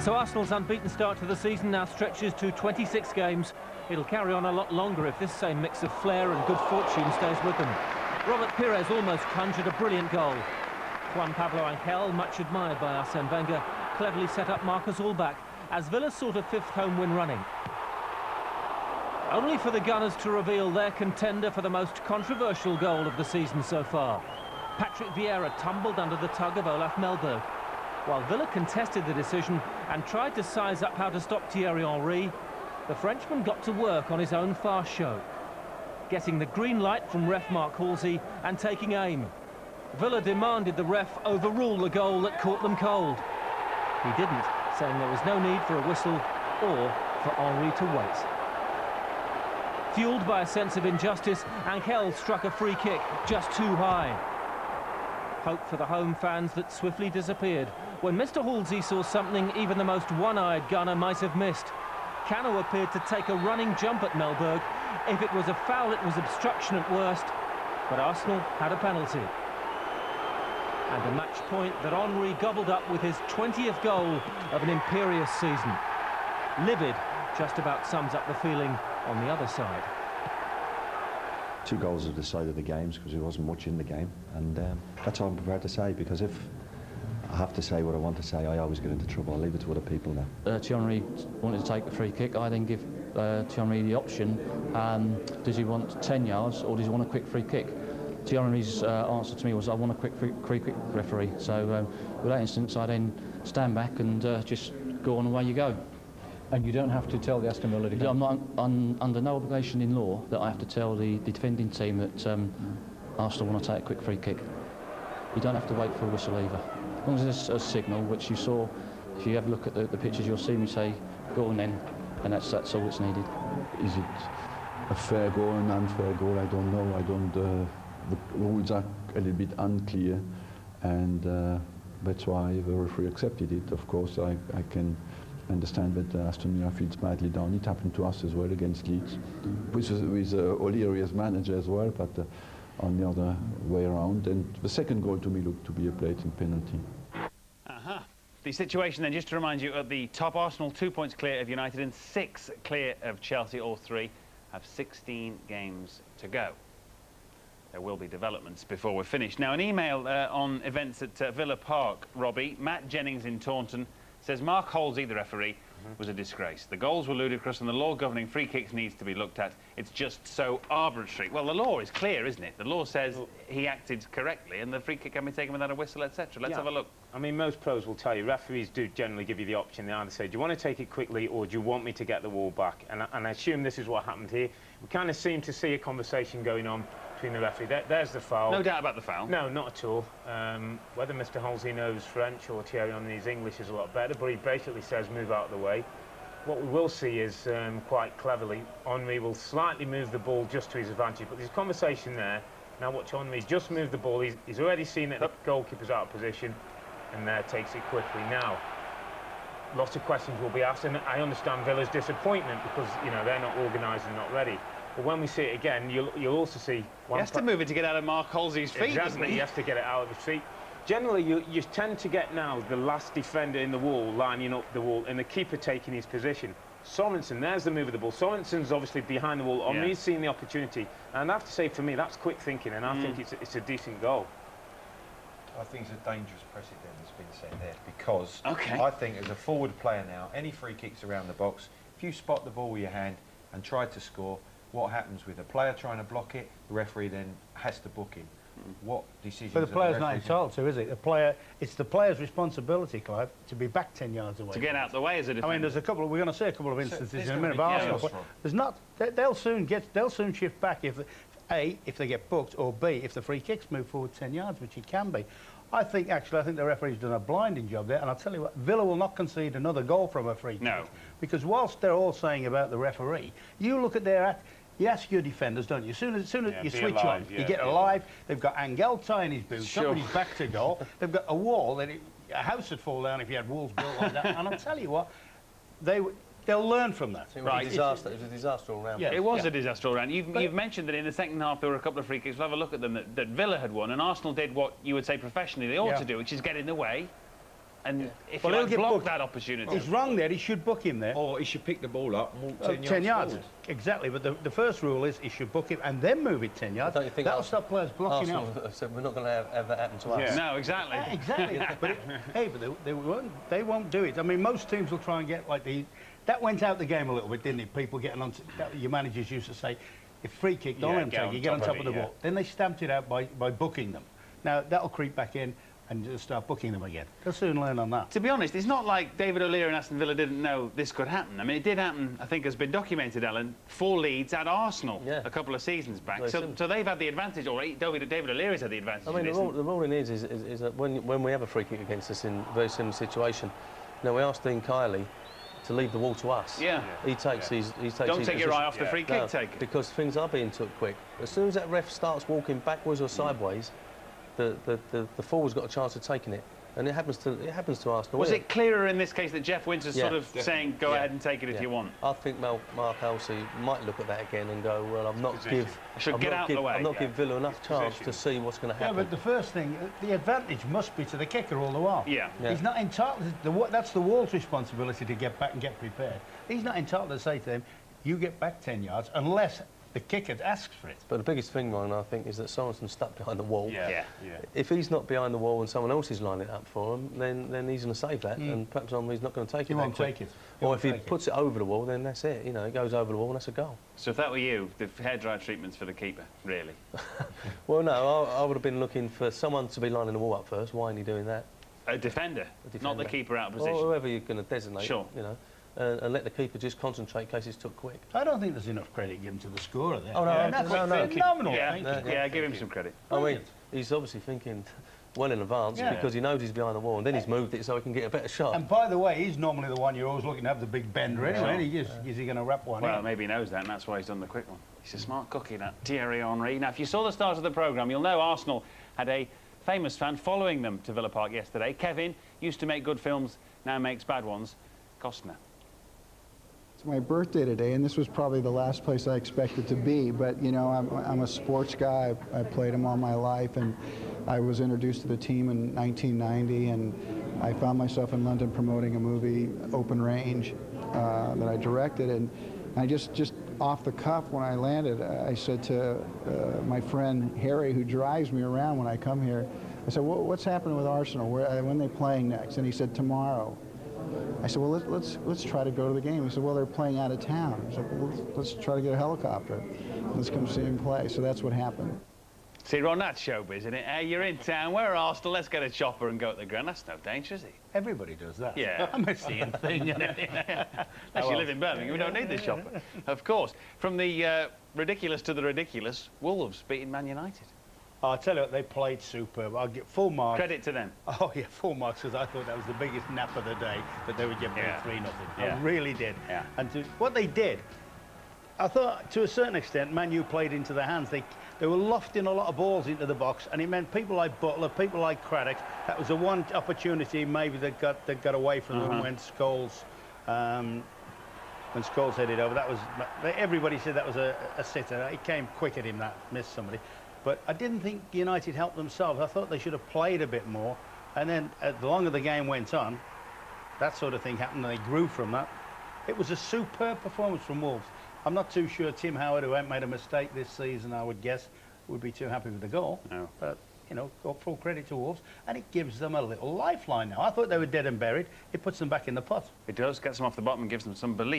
So Arsenal's unbeaten start to the season now stretches to 26 games. It'll carry on a lot longer if this same mix of flair and good fortune stays with them. Robert Pires almost conjured a brilliant goal. Juan Pablo Angel, much admired by Arsene Wenger, cleverly set up Marcus Allback as Villa sought a fifth home win running. Only for the Gunners to reveal their contender for the most controversial goal of the season so far. Patrick Vieira tumbled under the tug of Olaf Melberg. While Villa contested the decision and tried to size up how to stop Thierry Henry, the Frenchman got to work on his own fast show, getting the green light from ref Mark Halsey and taking aim. Villa demanded the ref overrule the goal that caught them cold. He didn't, saying there was no need for a whistle or for Henry to wait. Fueled by a sense of injustice, Angel struck a free kick just too high. Hope for the home fans that swiftly disappeared when Mr. Halsey saw something even the most one-eyed gunner might have missed. Cano appeared to take a running jump at Melberg. If it was a foul, it was obstruction at worst. But Arsenal had a penalty. And a match point that Henry gobbled up with his 20th goal of an imperious season. Livid just about sums up the feeling on the other side. 2 goals have decided the games because there wasn't much in the game, and that's all I'm prepared to say, because if I have to say what I want to say, I always get into trouble. I'll leave it to other people now. Thierry wanted to take the free kick. I then give Thierry the option, does he want 10 yards or does he want a quick free kick? Thierry's answer to me was, I want a quick free kick, referee. So with that instance, I then stand back and just go on, away you go. And you don't have to tell the Aston Villa defence? I'm not under no obligation in law that I have to tell the defending team that Arsenal want to take a quick free kick. You don't have to wait for a whistle either. As long as there's a signal, which you saw, if you have a look at the pictures, you'll see me say, go on then, and that's all that's needed. Is it a fair goal, an unfair goal? I don't know. The rules are a little bit unclear, and that's why the referee accepted it. Of course, I can understand that Aston Villa feels badly down. It happened to us as well against Leeds, with O'Leary as manager as well, but on the other way around. And the second goal to me looked to be a blatant penalty. The situation then, just to remind you, at the top, Arsenal 2 points clear of United and 6 clear of Chelsea. All 3 have 16 games to go. There will be developments before we're finished. Now, an email on events at Villa Park, Robbie. Matt Jennings in Taunton says Mark Halsey, the referee, was a disgrace. The goals were ludicrous and the law governing free kicks needs to be looked at. It's just so arbitrary. Well, the law is clear, isn't it? The law says he acted correctly and the free kick can be taken without a whistle, etc. Let's have a look. I mean, most pros will tell you, referees do generally give you the option. They either say, do you want to take it quickly or do you want me to get the ball back? And I assume this is what happened here. We kind of seem to see a conversation going on between the referee. There's the foul. No doubt about the foul. No, not at all. Whether Mr. Halsey knows French or Thierry Henry's English is a lot better, but he basically says move out of the way. What we will see is, quite cleverly, Henry will slightly move the ball just to his advantage, but there's a conversation there. Now watch Henry just move the ball. He's already seen that the goalkeeper's out of position and takes it quickly. Now, lots of questions will be asked, and I understand Villa's disappointment because, you know, they're not organised and not ready. But when we see it again, you'll also see... He has to move it to get out of Mark Halsey's feet, exactly, doesn't he? He has to get it out of his feet. Generally, you tend to get now the last defender in the wall lining up the wall and the keeper taking his position. Sorensen, there's the move of the ball. Sorensen's obviously behind the wall. Henry's seen the opportunity. And I have to say, for me, that's quick thinking, and I think it's a decent goal. I think it's a dangerous precedent that's been set there, because I think as a forward player now, any free kicks around the box, if you spot the ball with your hand and try to score, what happens with a player trying to block it? The referee then has to book him. What decisions? But the player's not entitled to, is it? The player, it's the player's responsibility, Clive, to be back 10 yards away. To get out the way as a defender. I mean, there's a couple. We're going to see a couple of instances in a minute. But Arsenal, there's not. They'll soon shift back if they get booked, or B, if the free kicks move forward 10 yards, which it can be. I think the referee's done a blinding job there, and I'll tell you what, Villa will not concede another goal from a free kick. No. Because whilst they're all saying about the referee, you look at their act. You ask your defenders, don't you? As soon as you switch on, you get alive. They've got Angel tying his boots, somebody's back to goal. They've got a wall, a house would fall down if you had walls built like that. And I'll tell you what, they'll learn from that. It was a disaster. It was a disaster all round. Yeah, it was a disaster all round. You've mentioned that in the second half there were a couple of free kicks. We'll have a look at them that Villa had won, and Arsenal did what you would say professionally they ought to do, which is get in the way And if Well, you he'll like, get block booked. that opportunity. He's wrong there. He should book him there. Or he should pick the ball up and walk 10 yards 10 yards. forward. Exactly. But the first rule is he should book him and then move it 10 yards. Don't you think That'll stop players blocking Arsenal out. have said we're not going to have that happen to us. No, exactly. Exactly. But they won't do it. I mean, most teams will try and get like that went out the game a little bit, didn't it? People getting on. Your managers used to say, if free kick, don't let them take it. You get on top of the ball. Then they stamped it out by booking them. Now that'll creep back in and just start booking them again. They'll soon learn on that. To be honest, it's not like David O'Leary and Aston Villa didn't know this could happen. I mean, it did happen, I think, has been documented, Alan, 4 leads at Arsenal a couple of seasons back. So they've had the advantage, or David O'Leary's had the advantage. I mean, the ruling is that when we have a free kick against us in a very similar situation, now we asked Dean Kiley to leave the ball to us. Yeah. He takes his Don't take your eye off the free kick taker. Because things are being took quick. As soon as that ref starts walking backwards or sideways, the forward's got a chance of taking it. And it happens to Arsenal. Was it clearer in this case that Jeff Winter's sort of saying, go ahead and take it if you want? I think Mark Halsey might look at that again and go, well, I'm not give Villa enough chance to see what's going to happen. Yeah, but the first thing, the advantage must be to the kicker all the while. Yeah. He's not entitled. That's the wall's responsibility to get back and get prepared. He's not entitled to say to them, you get back 10 yards unless the kicker asks for it. But the biggest thing, Ryan, I think, is that Sorensen's stuck behind the wall. Yeah. If he's not behind the wall and someone else is lining it up for him, then he's going to save that, and perhaps he's not going to take it. He won't take it. Or if he puts it over the wall, then that's it. You know, it goes over the wall and that's a goal. So if that were you, the hairdryer treatment's for the keeper, really? Well, no, I would have been looking for someone to be lining the wall up first. Why ain't he doing that? A defender, not the keeper out of position. Or whoever you're going to designate. Sure. You know. And let the keeper just concentrate in case it's took quick. I don't think there's enough credit given to the scorer there. Oh, no, that's no. phenomenal. Yeah, give him some credit. I mean, he's obviously thinking well in advance because he knows he's behind the wall, and then he's moved it so he can get a better shot. And by the way, he's normally the one you're always looking to have the big bender anyway. Is he going to wrap one Well, in? maybe he knows that, and that's why he's done the quick one. He's a smart cookie, that Thierry Henry. Now, if you saw the start of the programme, you'll know Arsenal had a famous fan following them to Villa Park yesterday. Kevin used to make good films, now makes bad ones. Costner. It's my birthday today, and this was probably the last place I expected to be, but you know, I'm a sports guy. I played him all my life, and I was introduced to the team in 1990, and I found myself in London promoting a movie, Open Range, that I directed, and I just off the cuff when I landed, I said to my friend Harry, who drives me around when I come here, I said, what's happening with Arsenal? When are they playing next? And he said, tomorrow. I said, well, let's try to go to the game. He said, well, they're playing out of town. I said, well, let's try to get a helicopter. Let's come see him play. So that's what happened. See, Ron, that's showbiz, isn't it? Hey, you're in town, we're Arsenal, let's get a chopper and go to the ground. That's no danger, is it? Everybody does that. Yeah. I'm a seeing thing. Unless you live in Birmingham, we don't need this chopper. Of course. From the ridiculous to the ridiculous, Wolves beating Man United. I'll tell you what, they played superb. I'll get full marks. Credit to them. Oh, yeah, full marks, because I thought that was the biggest nap of the day, that they would get 3-0. I really did. Yeah. And what they did, I thought, to a certain extent, Man U played into their hands. They were lofting a lot of balls into the box, and it meant people like Butler, people like Craddock, that was the one opportunity maybe that got away from them when Scholes headed over. That was, everybody said that was a sitter. It came quick at him, that missed somebody. But I didn't think United helped themselves. I thought they should have played a bit more. And then, the longer the game went on, that sort of thing happened, and they grew from that. It was a superb performance from Wolves. I'm not too sure Tim Howard, who ain't made a mistake this season, I would guess, would be too happy with the goal. No. But, you know, full credit to Wolves. And it gives them a little lifeline now. I thought they were dead and buried. It puts them back in the pot. It does, gets them off the bottom and gives them some belief.